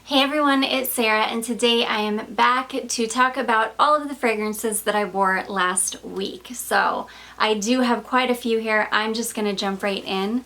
Hey everyone, it's Sarah, and today I am back to talk about all of the fragrances that I wore last week. So I do have quite a few here. I'm just going to jump right in.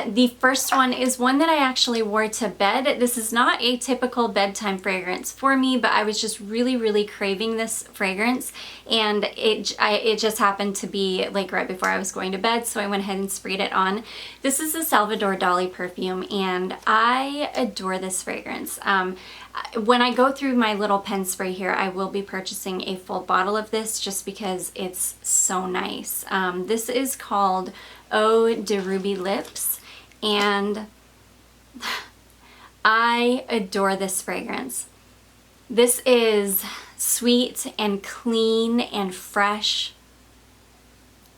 The first one is one that I actually wore to bed. This is not a typical bedtime fragrance for me, but I was just really craving this fragrance, and it just happened to be like right before I was going to bed, so I went ahead and sprayed it on. This is a Salvador Dali perfume, and I adore this fragrance. When I go through my little pen spray here, I will be purchasing a full bottle of this just because it's so nice. This is called Eau de Ruby Lips, and I adore this fragrance. This is sweet and clean and fresh.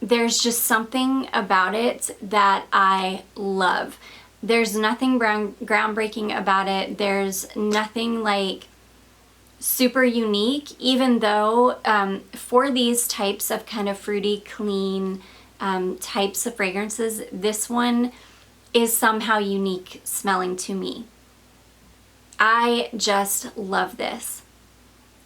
There's just something about it that I love. There's nothing groundbreaking about it. There's nothing like super unique, even though for these types of kind of fruity, clean types of fragrances, this one is somehow unique smelling to me. I just love this.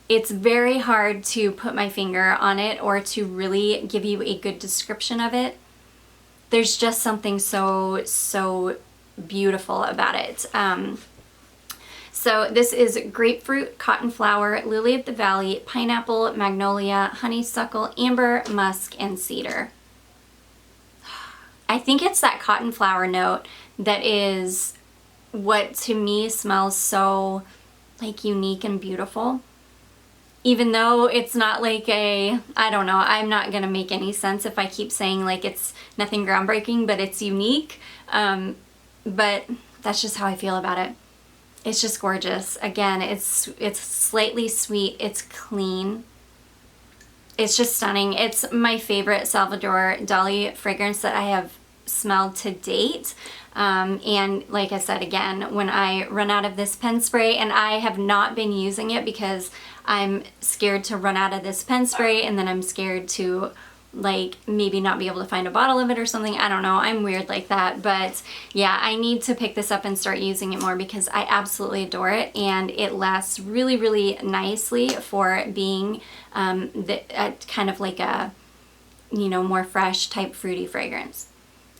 It's very hard to put my finger on it or to really give you a good description of it. There's just something so beautiful about it. So this is grapefruit, cotton flower, lily of the valley, pineapple, magnolia, honeysuckle, amber, musk, and cedar. I think it's that cotton flower note that is what to me smells so like unique and beautiful. Even though it's not like I don't know, I'm not gonna make any sense if I keep saying like it's nothing groundbreaking, but it's unique. But that's just how I feel about it. It's just gorgeous. Again, it's slightly sweet, it's clean. It's just stunning. It's my favorite Salvador Dali fragrance that I have smelled to date. And like I said, again, when I run out of this pen spray, and I have not been using it because I'm scared to run out of this pen spray, and then I'm scared to like maybe not be able to find a bottle of it or something. I don't know. I'm weird like that. But yeah, I need to pick this up and start using it more because I absolutely adore it, and it lasts really nicely for being kind of like a, you know, more fresh type fruity fragrance.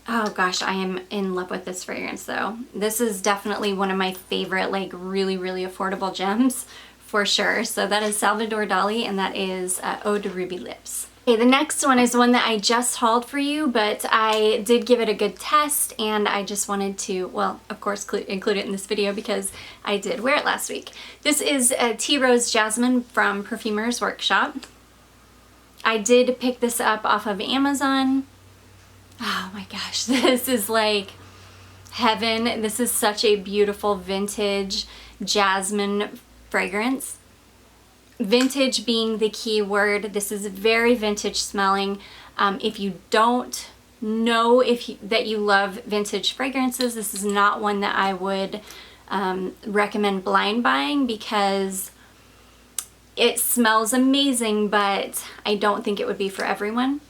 Oh gosh, I am in love with this fragrance though. This is definitely one of my favorite like really affordable gems for sure. So that is Salvador Dali, and that is Eau de Ruby Lips. Okay, the next one is one that I just hauled for you, but I did give it a good test, and I just wanted to, well, of course, include it in this video because I did wear it last week. This is Tea Rose Jasmine from Perfumer's Workshop. I did pick this up off of Amazon. Oh my gosh, this is like heaven. This is such a beautiful vintage jasmine fragrance. Vintage being the key word. This is very vintage smelling. If you don't know that you love vintage fragrances, this is not one that I would recommend blind buying because it smells amazing, but I don't think it would be for everyone.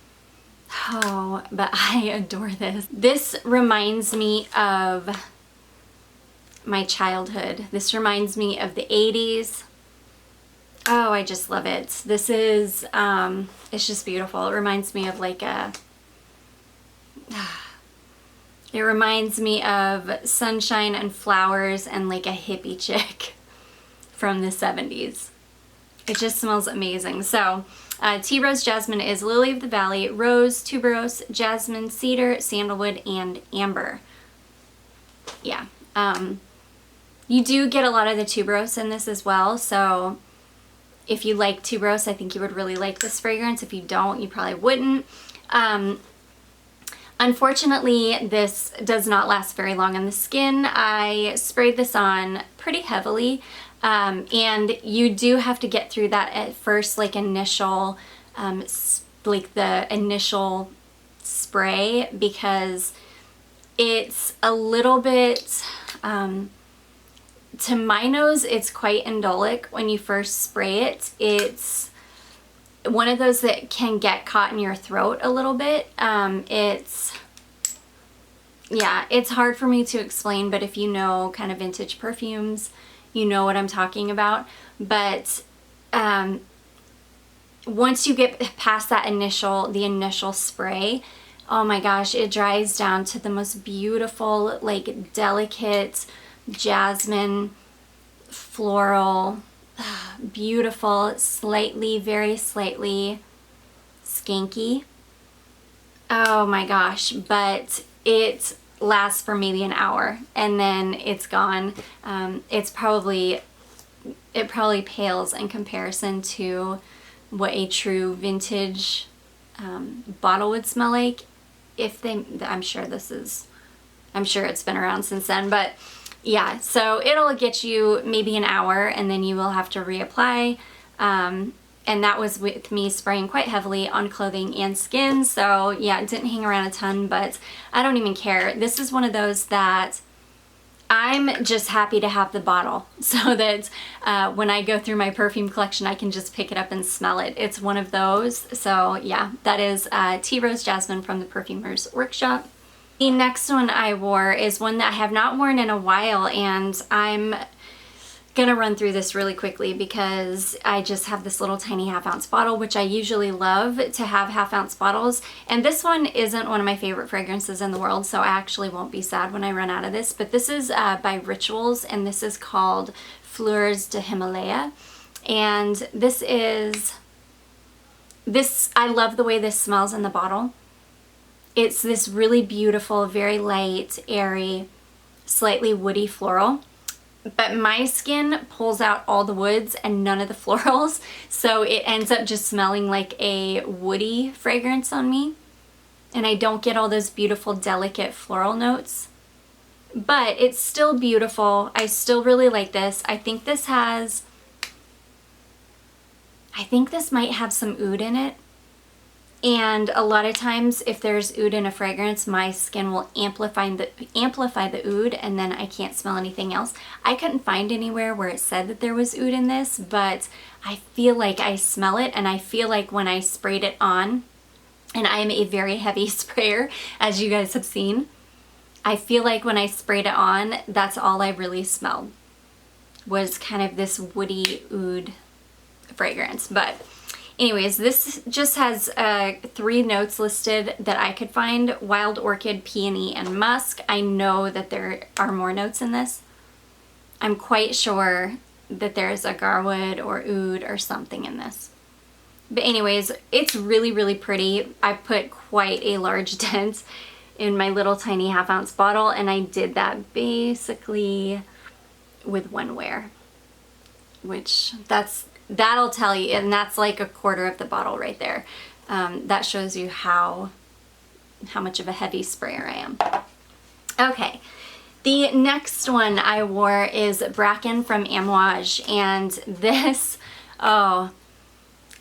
Oh, but I adore this. This reminds me of my childhood. This reminds me of the 80s. Oh, I just love it. This is, it's just beautiful. It reminds me of like it reminds me of sunshine and flowers and like a hippie chick from the 70s. It just smells amazing. So, Tea Rose Jasmine is lily of the valley, rose, tuberose, jasmine, cedar, sandalwood, and amber. Yeah. You do get a lot of the tuberose in this as well, so if you like tuberose, I think you would really like this fragrance. If you don't, you probably wouldn't. Unfortunately, this does not last very long on the skin. I sprayed this on pretty heavily, and you do have to get through that at first, like initial, like the initial spray, because it's a little bit, to my nose, it's quite indolic when you first spray it. It's one of those that can get caught in your throat a little bit. yeah, it's hard for me to explain, but if you know kind of vintage perfumes, you know what I'm talking about. But once you get past that the initial spray, oh my gosh, it dries down to the most beautiful, like delicate jasmine, floral, beautiful, very slightly skanky. Oh my gosh, but it lasts for maybe an hour and then it's gone. It probably pales in comparison to what a true vintage bottle would smell like. I'm sure it's been around since then, but yeah, so it'll get you maybe an hour and then you will have to reapply. And that was with me spraying quite heavily on clothing and skin. So yeah, it didn't hang around a ton, but I don't even care. This is one of those that I'm just happy to have the bottle so that when I go through my perfume collection, I can just pick it up and smell it. It's one of those. So yeah, that is Tea Rose Jasmine from the Perfumer's Workshop. The next one I wore is one that I have not worn in a while, and I'm gonna run through this really quickly because I just have this little tiny half-ounce bottle, which I usually love to have half-ounce bottles, and this one isn't one of my favorite fragrances in the world, so I actually won't be sad when I run out of this. But this is by Rituals, and this is called Fleurs de Himalaya, and I love the way this smells in the bottle. It's this really beautiful, very light, airy, slightly woody floral. But my skin pulls out all the woods and none of the florals, so it ends up just smelling like a woody fragrance on me. And I don't get all those beautiful, delicate floral notes. But it's still beautiful. I still really like this. I think this might have some oud in it. And a lot of times if there's oud in a fragrance, my skin will amplify the oud, and then I can't smell anything else. I couldn't find anywhere where it said that there was oud in this, but I feel like I smell it, and I feel like when I sprayed it on, and I am a very heavy sprayer, as you guys have seen, I feel like when I sprayed it on, that's all I really smelled, was kind of this woody oud fragrance. But anyways, this just has 3 notes listed that I could find: wild orchid, peony, and musk. I know that there are more notes in this. I'm quite sure that there's agarwood or oud or something in this. But anyways, it's really, really pretty. I put quite a large dent in my little tiny half-ounce bottle, and I did that basically with one wear, which that'll tell you, and that's like a quarter of the bottle right there. That shows you how much of a heavy sprayer I am. Okay, the next one I wore is Bracken from Amouage, and this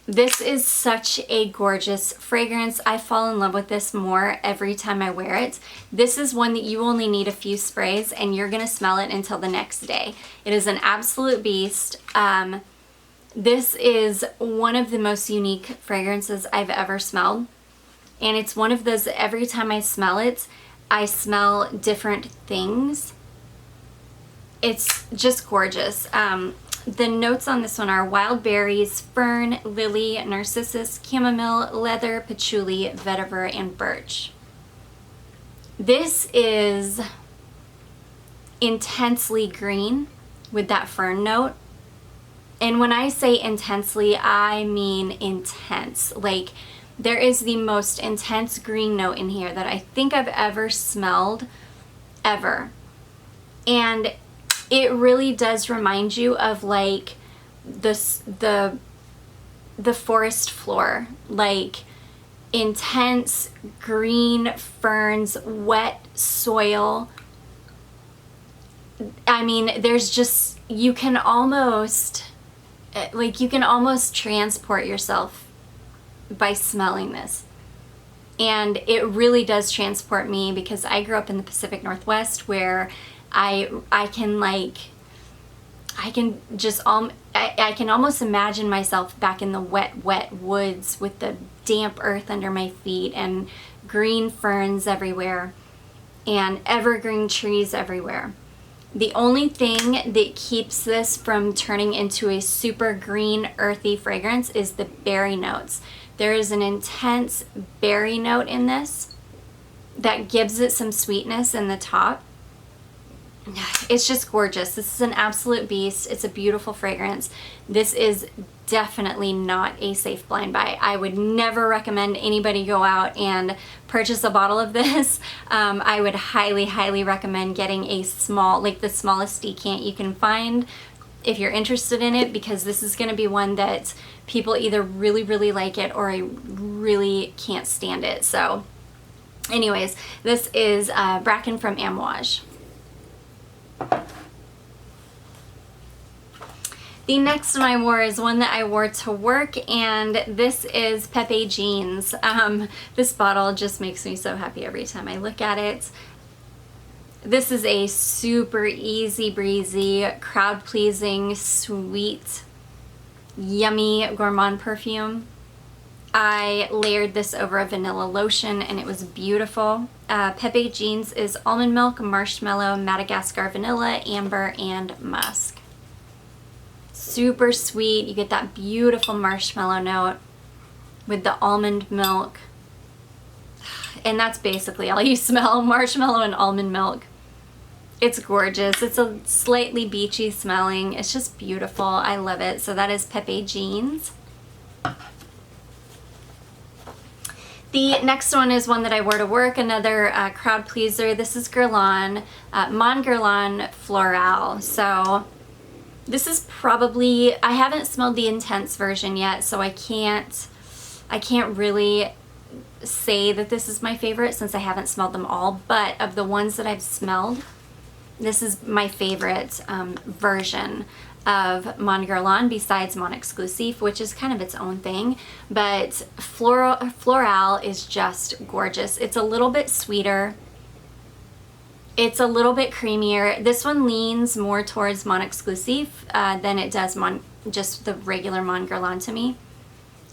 is such a gorgeous fragrance. I fall in love with this more every time I wear it. This is one that you only need a few sprays and you're gonna smell it until the next day. It is an absolute beast. This is one of the most unique fragrances I've ever smelled. And it's one of those, every time I smell it, I smell different things. It's just gorgeous. The notes on this one are wild berries, fern, lily, narcissus, chamomile, leather, patchouli, vetiver, and birch. This is intensely green with that fern note. And when I say intensely, I mean intense. Like, there is the most intense green note in here that I think I've ever smelled, ever. And it really does remind you of like the forest floor, like intense green ferns, wet soil. I mean, there's just, you can almost transport yourself by smelling this. And it really does transport me, because I grew up in the Pacific Northwest, where I can almost imagine myself back in the wet woods with the damp earth under my feet and green ferns everywhere. and evergreen trees everywhere. The only thing that keeps this from turning into a super green, earthy fragrance is the berry notes. There is an intense berry note in this that gives it some sweetness in the top. It's just gorgeous. This is an absolute beast. It's a beautiful fragrance. This is definitely not a safe blind buy. I would never recommend anybody go out and purchase a bottle of this. I would highly, highly recommend getting a small, like the smallest decant you can find if you're interested in it, because this is going to be one that people either really, really like it or really can't stand it. So anyways, this is Bracken from Amouage. The next one I wore is one that I wore to work, and this is Pepe Jeans. This bottle just makes me so happy every time I look at it. This is a super easy breezy, crowd pleasing, sweet, yummy gourmand perfume. I layered this over a vanilla lotion and it was beautiful. Pepe Jeans is almond milk, marshmallow, Madagascar vanilla, amber, and musk. Super sweet. You get that beautiful marshmallow note with the almond milk. And that's basically all you smell, marshmallow and almond milk. It's gorgeous. It's a slightly beachy smelling. It's just beautiful. I love it. So that is Pepe Jeans. The next one is one that I wore to work, another crowd pleaser. This is Guerlain, Mon Guerlain Florale. So this is probably, I haven't smelled the intense version yet, so I can't really say that this is my favorite since I haven't smelled them all, but of the ones that I've smelled, this is my favorite version of Mon Guerlain besides Mon Exclusive, which is kind of its own thing. But Florale is just gorgeous. It's a little bit sweeter. It's a little bit creamier. This one leans more towards Mon Exclusive than it does just the regular Mon Guerlain to me.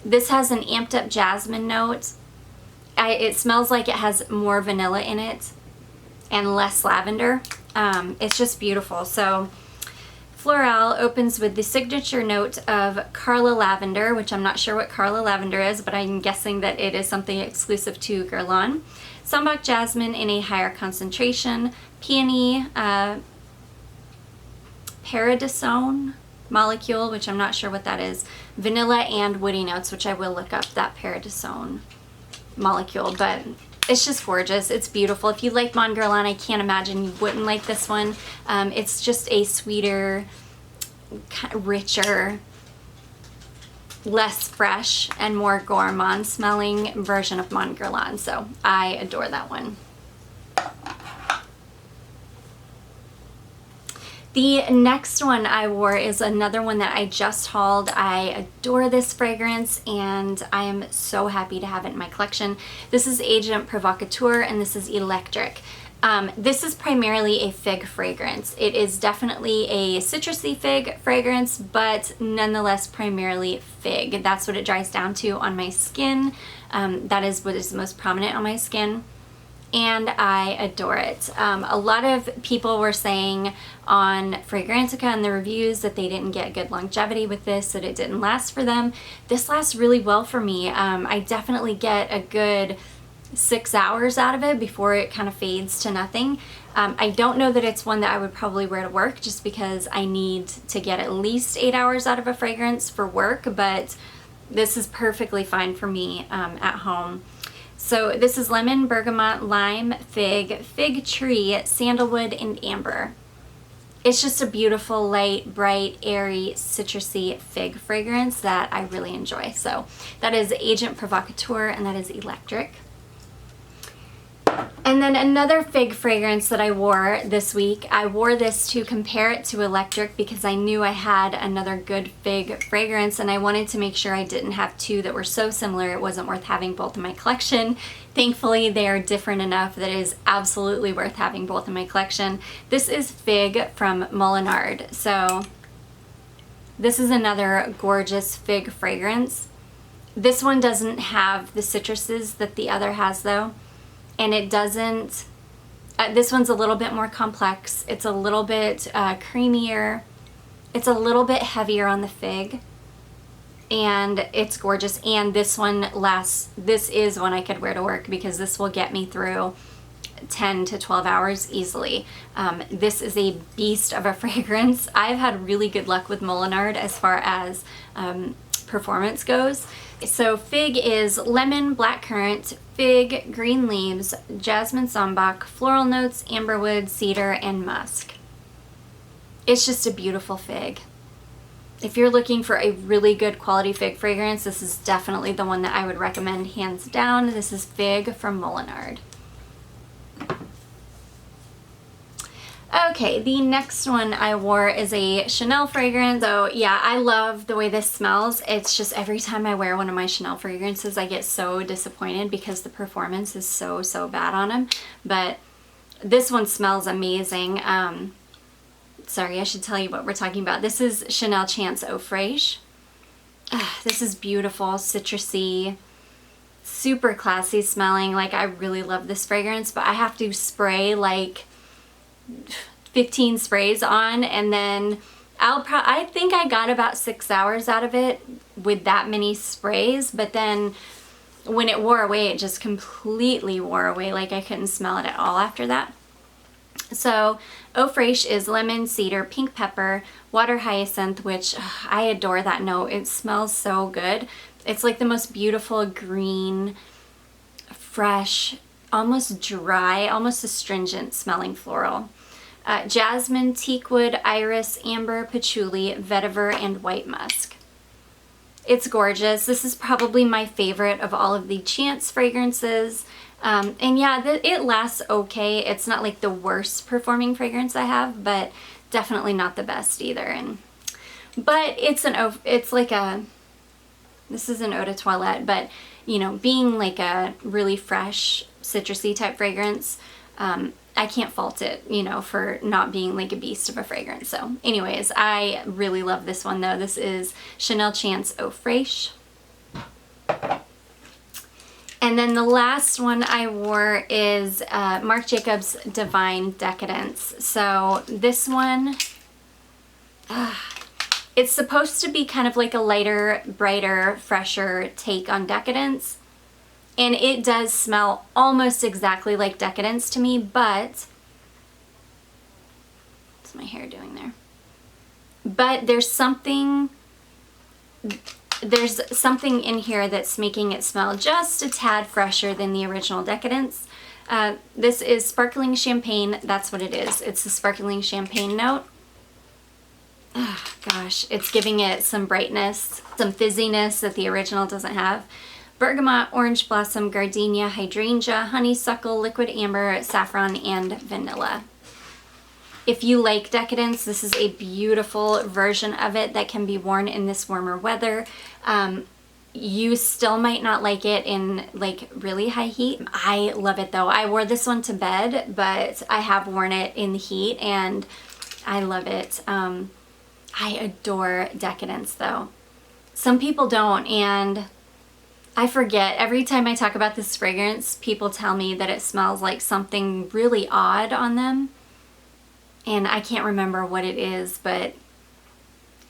This has an amped up jasmine note. It smells like it has more vanilla in it and less lavender. It's just beautiful. So Florale opens with the signature note of Carla Lavender, which I'm not sure what Carla Lavender is, but I'm guessing that it is something exclusive to Guerlain. Sambac Jasmine in a higher concentration, peony, paradisone molecule, which I'm not sure what that is, vanilla and woody notes, which I will look up that paradisone molecule, but it's just gorgeous. It's beautiful. If you like Mon Guerlain, I can't imagine you wouldn't like this one. It's just a sweeter, richer, less fresh, and more gourmand smelling version of Mon Guerlain. So I adore that one. The next one I wore is another one that I just hauled. I adore this fragrance and I am so happy to have it in my collection. This is Agent Provocateur and this is Electric. This is primarily a fig fragrance. It is definitely a citrusy fig fragrance, but nonetheless primarily fig. That's what it dries down to on my skin. That is what is most prominent on my skin. And I adore it. A lot of people were saying on Fragrantica and the reviews that they didn't get good longevity with this, that it didn't last for them. This lasts really well for me. I definitely get a good 6 hours out of it before it kind of fades to nothing. I don't know that it's one that I would probably wear to work just because I need to get at least 8 hours out of a fragrance for work, but this is perfectly fine for me at home. So this is lemon, bergamot, lime, fig tree, sandalwood, and amber. It's just a beautiful, light, bright, airy, citrusy fig fragrance that I really enjoy. So that is Agent Provocateur and that is Electric. And then another fig fragrance that I wore this week, I wore this to compare it to Electric because I knew I had another good fig fragrance and I wanted to make sure I didn't have two that were so similar it wasn't worth having both in my collection. Thankfully, they are different enough that it is absolutely worth having both in my collection. This is Fig from Molinard. So this is another gorgeous fig fragrance. This one doesn't have the citruses that the other has though. And it doesn't This one's a little bit more complex. It's a little bit creamier. It's a little bit heavier on the fig. And it's gorgeous. And this one this is one I could wear to work because this will get me through 10 to 12 hours easily. This is a beast of a fragrance. I've had really good luck with Molinard as far as performance goes. So fig is lemon, blackcurrant, fig, green leaves, jasmine sambac, floral notes, amberwood, cedar, and musk. It's just a beautiful fig. If you're looking for a really good quality fig fragrance, this is definitely the one that I would recommend hands down. This is Fig from Molinard. Okay, the next one I wore is a Chanel fragrance. So yeah, I love the way this smells. It's just every time I wear one of my Chanel fragrances, I get so disappointed because the performance is so bad on them. But this one smells amazing. Sorry, I should tell you what we're talking about. This is Chanel Chance Eau Fraiche. This is beautiful, citrusy, super classy smelling. Like, I really love this fragrance, but I have to spray like 15 sprays on, and then I think I got about 6 hours out of it with that many sprays, but then when it wore away, it just completely wore away. Like, I couldn't smell it at all after that. So Eau Fraiche is lemon, cedar, pink pepper, water hyacinth, which I adore that note. It smells so good. It's like the most beautiful green, fresh, almost dry, almost astringent smelling floral. Jasmine, teakwood, iris, amber, patchouli, vetiver, and white musk. It's gorgeous. This is probably my favorite of all of the Chance fragrances. And yeah, it lasts okay. It's not like the worst performing fragrance I have, but definitely not the best either. But this is an eau de toilette, but you know, being like a really fresh, citrusy type fragrance, I can't fault it, you know, for not being like a beast of a fragrance. So anyways, I really love this one though. This is Chanel Chance Eau Fraiche. And then the last one I wore is Marc Jacobs Divine Decadence. So this one, it's supposed to be kind of like a lighter, brighter, fresher take on Decadence. And it does smell almost exactly like Decadence to me, but what's my hair doing there? But there's something in here that's making it smell just a tad fresher than the original Decadence. This is Sparkling Champagne. That's what it is. It's the Sparkling Champagne note. Oh, gosh, it's giving it some brightness, some fizziness that the original doesn't have. Bergamot, orange blossom, gardenia, hydrangea, honeysuckle, liquid amber, saffron, and vanilla. If you like Decadence, this is a beautiful version of it that can be worn in this warmer weather. You still might not like it in like really high heat. I love it though. I wore this one to bed, but I have worn it in the heat and I love it. I adore Decadence though. Some people don't, and I forget. Every time I talk about this fragrance, people tell me that it smells like something really odd on them. And I can't remember what it is, but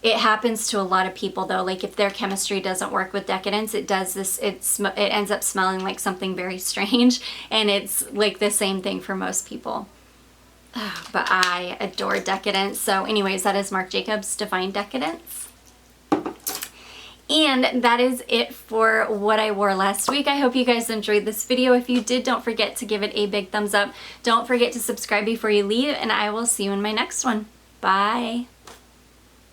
it happens to a lot of people though. Like if their chemistry doesn't work with Decadence, it does this, it ends up smelling like something very strange, and it's like the same thing for most people. But I adore Decadence. So anyways, that is Marc Jacobs Divine Decadence. And that is it for what I wore last week. I hope you guys enjoyed this video. If you did, don't forget to give it a big thumbs up. Don't forget to subscribe before you leave, and I will see you in my next one. Bye.